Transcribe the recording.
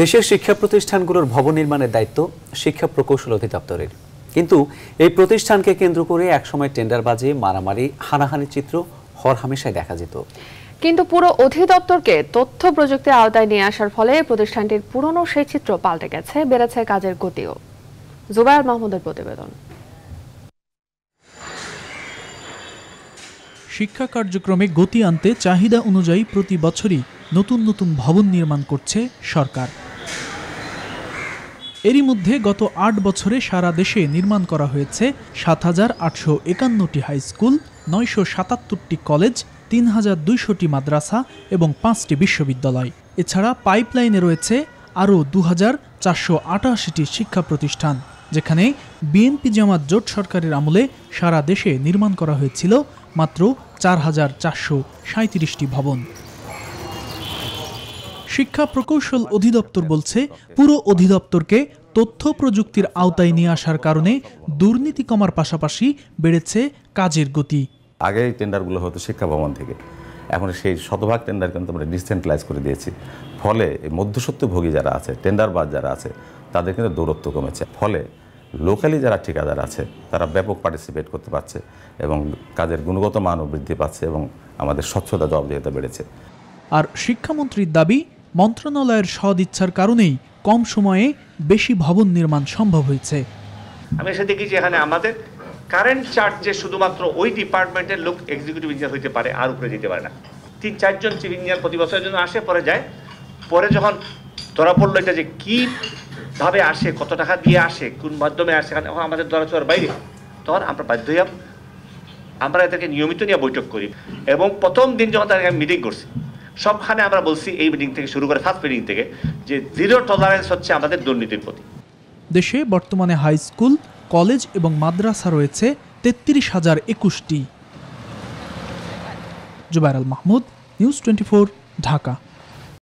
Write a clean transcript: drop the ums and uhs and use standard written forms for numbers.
দেশের শিক্ষা প্রতিষ্ঠানগুলোর ভবন নির্মাণের দায়িত্ব শিক্ষা প্রকৌশল অধিদপ্তরের, কিন্তু এই প্রতিষ্ঠানকে কেন্দ্র করে একসময় টেন্ডারবাজি, মারামারি, হানাহানি চিত্র হরহামেশাই দেখা যেত। কিন্তু পুরো অধিদপ্তরকে তথ্য প্রযুক্তির আওতায় নিয়ে আসার ফলে প্রতিষ্ঠানটির পুরনো সেই চিত্র পাল্টে গেছে, বেড়েছে কাজের গতিও। জুবায়ের মাহমুদের প্রতিবেদন। শিক্ষা কার্যক্রমে গতি আনতে চাহিদা অনুযায়ী প্রতি বছরই নতুন নতুন ভবন নির্মাণ করছে সরকার। এরই মধ্যে গত ৮ বছরে সারা দেশে নির্মাণ করা হয়েছে ৭,৮৫১টি হাই স্কুল, ৯৭৭টি কলেজ, ৩,২০০টি মাদ্রাসা এবং ৫টি বিশ্ববিদ্যালয়। এছাড়া পাইপলাইনে রয়েছে আরও ২,৪৮৮টি শিক্ষা প্রতিষ্ঠান, যেখানে বিএনপি জামাত জোট সরকারের আমলে সারা দেশে নির্মাণ করা হয়েছিল মাত্র ৪,৪৩৭টি ভবন। শিক্ষা প্রকৌশল অধিদপ্তর বলছে, পুরো অধিদপ্তরকে তথ্য প্রযুক্তির আওতায় নিয়ে আসার কারণে দুর্নীতি কমার পাশাপাশি বেড়েছে কাজের গতি। আগে এই টেন্ডারগুলো হতো শিক্ষা ভবন থেকে, এখন সেই শতভাগ টেন্ডার কিন্তু আমরা ডিসেন্ট্রালাইজ করে দিয়েছি। ফলে মধ্যস্বত্বভোগী যারা আছে, টেন্ডারবাজ যারা আছে, তাদের কিন্তু দৌরত্ব কমেছে। ফলে লোকালি যারা ঠিকাদার আছে তারা ব্যাপক পার্টিসিপেট করতে পারছে এবং কাজের গুণগত মানও বৃদ্ধি পাচ্ছে এবং আমাদের স্বচ্ছতা, জবাবদিহিতা বেড়েছে। আর শিক্ষামন্ত্রীর দাবি, মন্ত্রণালয়ের সদিচ্ছার কারণেই কম সময়ে বেশি ভবন নির্মাণ সম্ভব হয়েছে। আমি এসে দেখি যে এখানে আমাদের কারেন্ট চার্জ যে শুধুমাত্র ওই ডিপার্টমেন্টের লোক এক্সিকিউটিভ ইঞ্জিনিয়ার হইতে পারে, আর উপরে যেতে পারে না। ৩-৪ জন চিফ ইঞ্জিনিয়ার প্রতি বছরের জন্য আসে, পরে যায়। পরে যখন ধরা পড়লো এটা যে কী ভাবে আসে, কত টাকা দিয়ে আসে, কোন মাধ্যমে আসে, এখন আমাদের ধরা ছোঁয়ার বাইরে, তখন আমরা বাধ্য হইয়া আমরা এদেরকে নিয়মিত নিয়ে বৈঠক করি। এবং প্রথম দিন যখন তাদেরকে আমি মিটিং করছি, সবখানে আমরা বলছি, এই মিটিং থেকে শুরু করে ফার্স্ট মিটিং থেকে, যে জিরো টলারেন্স হচ্ছে আমাদের দুর্নীতির প্রতি। দেশে বর্তমানে হাই স্কুল, কলেজ এবং মাদ্রাসা রয়েছে ৩৩,০২১টি। জুবায়ের মাহমুদ, নিউজ 24, ঢাকা।